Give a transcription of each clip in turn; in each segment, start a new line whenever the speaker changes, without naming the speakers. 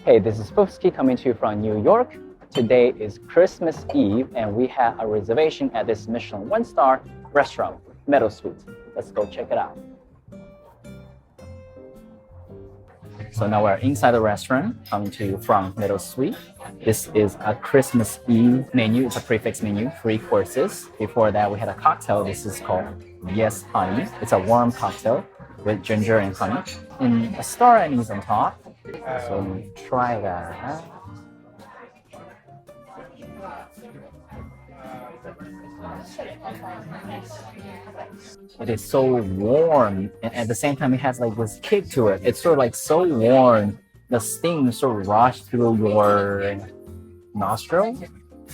Hey, this is Fufski coming to you from New York. Today is Christmas Eve and we have a reservation at this Michelin one-star restaurant, Meadowsweet. Let's go check it out. So now we're inside the restaurant, coming to you from Meadowsweet. This is a Christmas Eve menu. It's a prefix menu, 3 courses. Before that, we had a cocktail. This is called Yes Honey. It's a warm cocktail with ginger and honey. And a star anise on top. So try that. It is so warm, and at the same time it has like this kick to it. It's sort of like so warm, the steam sort of rush through your nostril.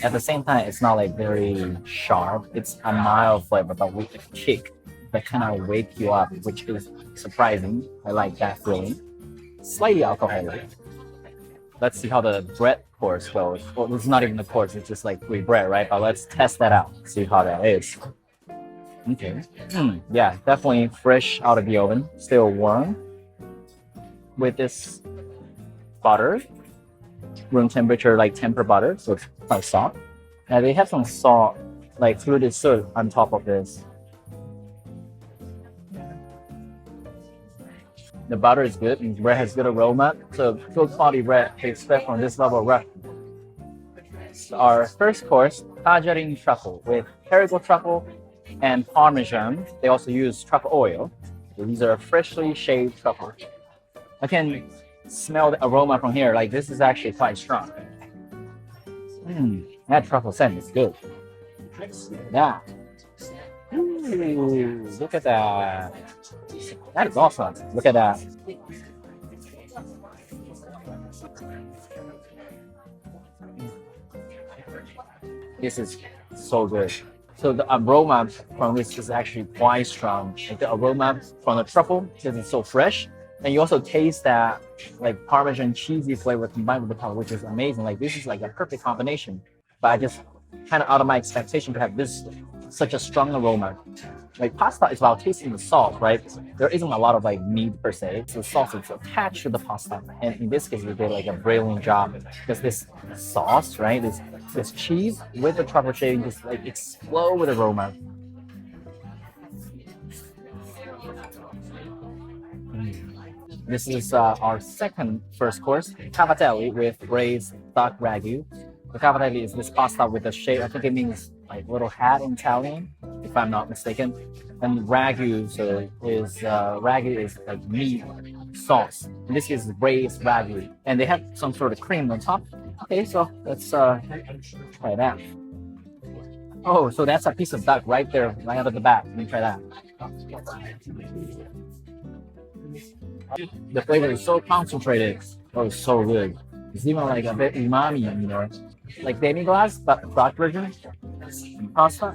At the same time, it's not like very sharp. It's a mild flavor, but with a kick that kind of wake you up, which is surprising. I like that feeling. Slightly alcoholic. Let's see how the bread course goes. Well, it's not even a course, it's just like free bread, right? But let's test that out, see how that is. Okay. Yeah, definitely fresh out of the oven, still warm. With this butter, room temperature, like tempered butter, so it's quite soft. And they have some salt, like fluted syrup on top of this. The butter is good, and the bread has good aroma. So good quality bread to expect from this level of bread. Our first course, Tajarin Truffle with Ragu truffle and Parmesan. They also use truffle oil. So these are freshly shaved truffle. I can smell the aroma from here. Like this is actually quite strong. That truffle scent is good. Yeah. Ooh, look at that. That is awesome. Look at that. This is so good. So the aroma from this is actually quite strong. Like the aroma from the truffle, because it's so fresh. And you also taste that like Parmesan cheesy flavor combined with the truffle, which is amazing. Like this is like a perfect combination. But I just kind of out of my expectation to have this such a strong aroma. Like pasta is about tasting the sauce, right? There isn't a lot of like meat per se. It's the sauce that's attached to the pasta. And in this case, we did like a brilliant job because this sauce, right? This cheese with the truffle shaving just like explode with aroma. This is our first course, Cavatelli with braised duck ragu. The Cavatelli is this pasta with a shape, I think it means like little hat in Italian, if I'm not mistaken. And Ragu, Ragu is like meat sauce. In this case, braised Ragu. And they have some sort of cream on top. Okay, so let's try that. Oh, so that's a piece of duck right there, right out of the bat. Let me try that. The flavor is so concentrated. Oh, it's so good. It's even like a bit umami in there. Like demi-glace, but duck version. Pasta.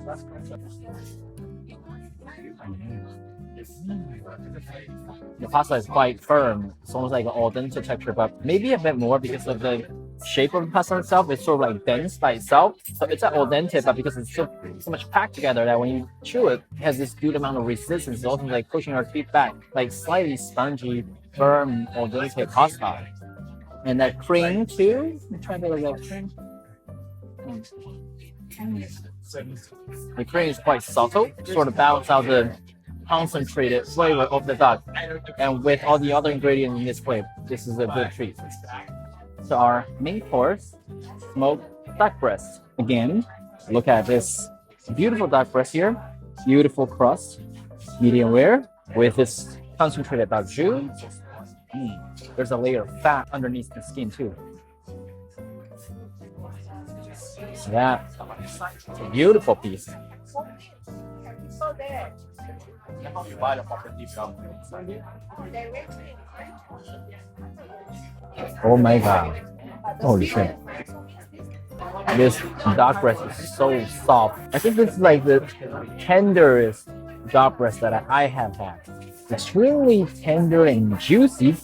The pasta is quite firm. It's almost like an al dente texture, but maybe a bit more because of the shape of the pasta itself. It's sort of like dense by itself. So it's an al dente, but because it's so much packed together that when you chew it, it has this good amount of resistance. It's also like pushing our teeth back, like slightly spongy, firm al dente pasta. And that cream too. Let me try the little cream. The cream is quite subtle, sort of balance out the concentrated flavor of the duck. And with all the other ingredients in this plate, this is a good treat. So our main course, smoked duck breast. Again, look at this beautiful duck breast here. Beautiful crust, medium rare, with this concentrated duck jus. There's a layer of fat underneath the skin too. So that's a beautiful piece. Oh my god. Holy shit. This duck breast is so soft. I think this is like the tenderest duck breast that I have had. Extremely tender and juicy.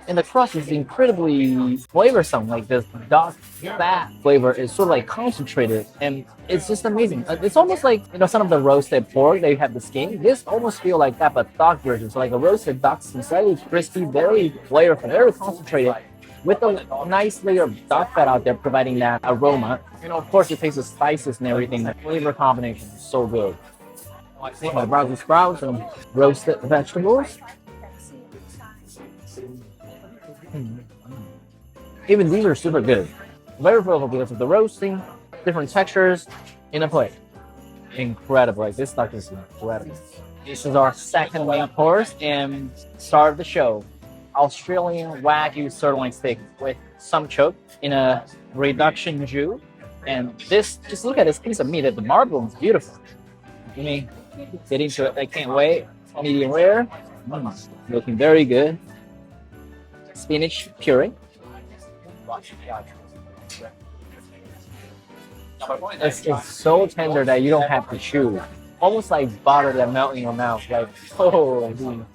And the crust is incredibly flavorsome. Like the duck fat flavor is sort of like concentrated, and it's just amazing. It's almost like, you know, some of the roasted pork, they have the skin. This almost feel like that, but duck version. So like a roasted duck, slightly crispy, very flavorful, very concentrated. with a nice layer of duck fat out there, providing that aroma. And of course, it tastes the spices and everything. The flavor combination is so good. My Brussels sprouts and roasted vegetables. Even these are super good. Very flavorful because of the roasting, different textures in a plate. Incredible. Like this stuff is incredible. This is our second main course and start of the show. Australian Wagyu sirloin steak with some choke in a reduction jus. And this, just look at this piece of meat. The marbling is beautiful. Let me get into it. I can't wait. Medium rare. Looking very good. Spinach puree. It's so tender that you don't have to chew. Almost like butter that melts in your mouth. Like, oh, dude.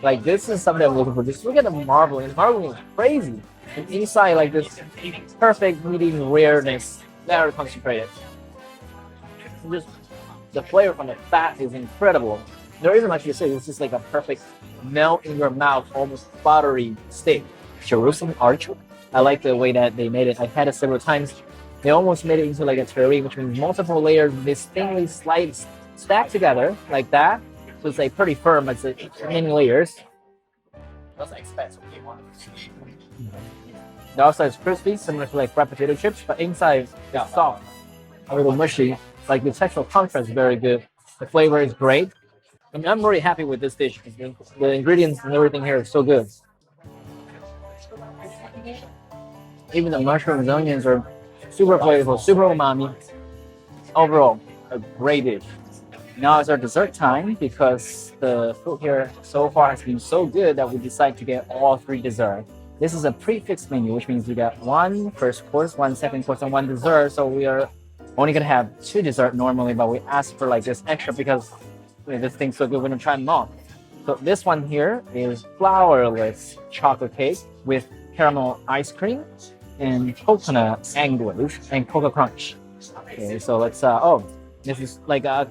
Like this is something I'm looking for. Just look at the marbling. The marbling is crazy. And inside, like this perfect medium rareness, very concentrated. Just the flavor from the fat is incredible. There isn't much to say. It's just like a perfect melt in your mouth, almost buttery steak. Jerusalem artichoke. I like the way that they made it. I've had it several times. They almost made it into like a terrine, which means multiple layers, distinctly sliced, stacked together like that. So it's like pretty firm. It's many layers. That's expensive. The outside is crispy, similar to like fried potato chips, but inside is soft, a little mushy. Like the textural contrast is very good. The flavor is great. I mean, I'm very happy with this dish. The ingredients and everything here is so good. Even the mushrooms and onions are super flavorful, super umami. Overall, a great dish. Now it's our dessert time because the food here so far has been so good that we decided to get all three desserts. This is a prefix menu, which means we got one first course, one second course, and one dessert. So we are only gonna have two desserts normally, but we asked for like this extra because this thing's so good, we're gonna try them all. So this one here is flourless chocolate cake with caramel ice cream and coconut anguish and cocoa crunch. Okay, so let's this is like a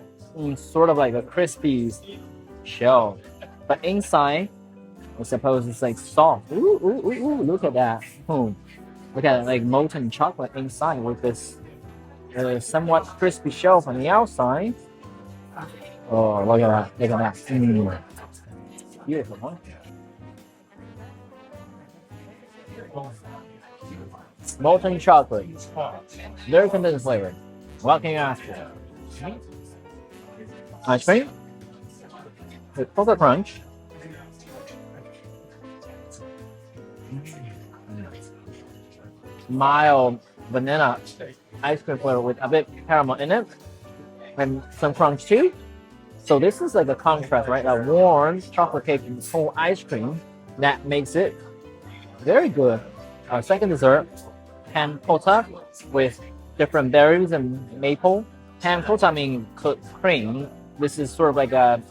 sort of like a crispy shell, but inside I suppose it's like soft. Ooh, look at that. Look at it, like molten chocolate inside with this somewhat crispy shell from the outside. Oh, look at that. Beautiful, huh? Molten chocolate. Very condensed flavor. What can you ask for? Ice cream with cocoa crunch. Mild banana ice cream flavor with a bit caramel in it and some crunch too. So this is like a contrast, right? A warm chocolate cake and cold ice cream that makes it very good. Our second dessert, pan cotta with different berries and maple. Pan cotta means cooked cream. This is sort of like a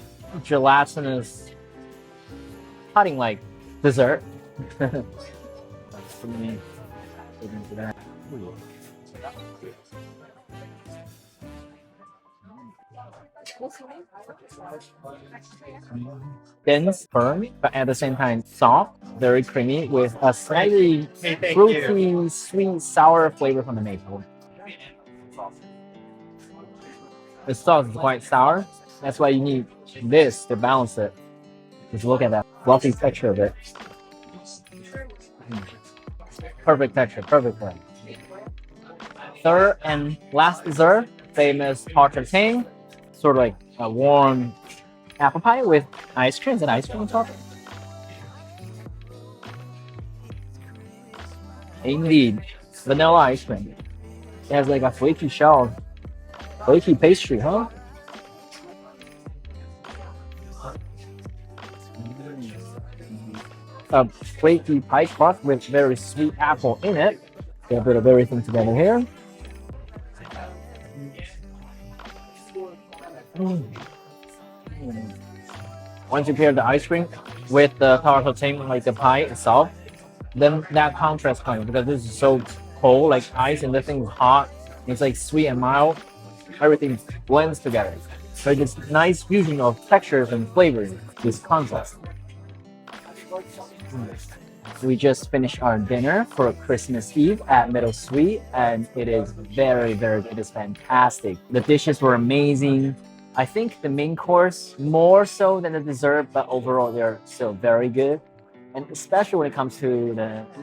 gelatinous pudding-like dessert. Dense, firm, but at the same time soft, very creamy with a slightly fruity, sweet, sour flavor from the maple. The sauce is quite sour. That's why you need this to balance it. Just look at that fluffy texture of it. Perfect texture, perfect flavor. Third and last dessert, famous Tatin, sort of like a warm apple pie with ice cream and ice cream on top. Indeed, vanilla ice cream. It has like a flaky shell, flaky pastry, huh? A flaky pie crust with very sweet apple in it. Get a bit of everything together here. Once you pair the ice cream with the tatin, like the pie itself, then that contrast comes because this is so cold, like ice, and the thing is hot. It's like sweet and mild. Everything blends together. So it's this nice fusion of textures and flavors, this contrast. We just finished our dinner for Christmas Eve at Meadowsweet, and it is very, very good. It is fantastic. The dishes were amazing. I think the main course more so than the dessert, but overall they're still very good. And especially when it comes to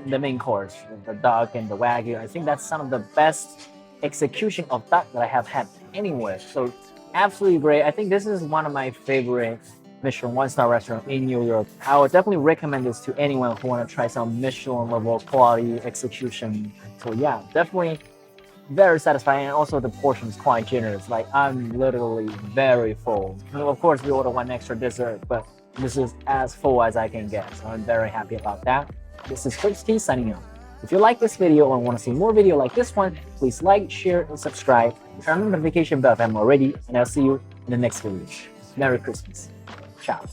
the main course, the duck and the Wagyu, I think that's some of the best execution of duck that I have had anywhere. So absolutely great. I think this is one of my favorite Michelin one-star restaurant in New York. I would definitely recommend this to anyone who want to try some Michelin level quality execution. So yeah, definitely very satisfying, and also the portion is quite generous. Like I'm literally very full. And of course, we order one extra dessert, but this is as full as I can get. So I'm very happy about that. This is Fufski signing out. If you like this video and want to see more video like this one, please like, share, and subscribe. Turn on the notification bell if I'm already, and I'll see you in the next video. Merry Christmas. Ciao.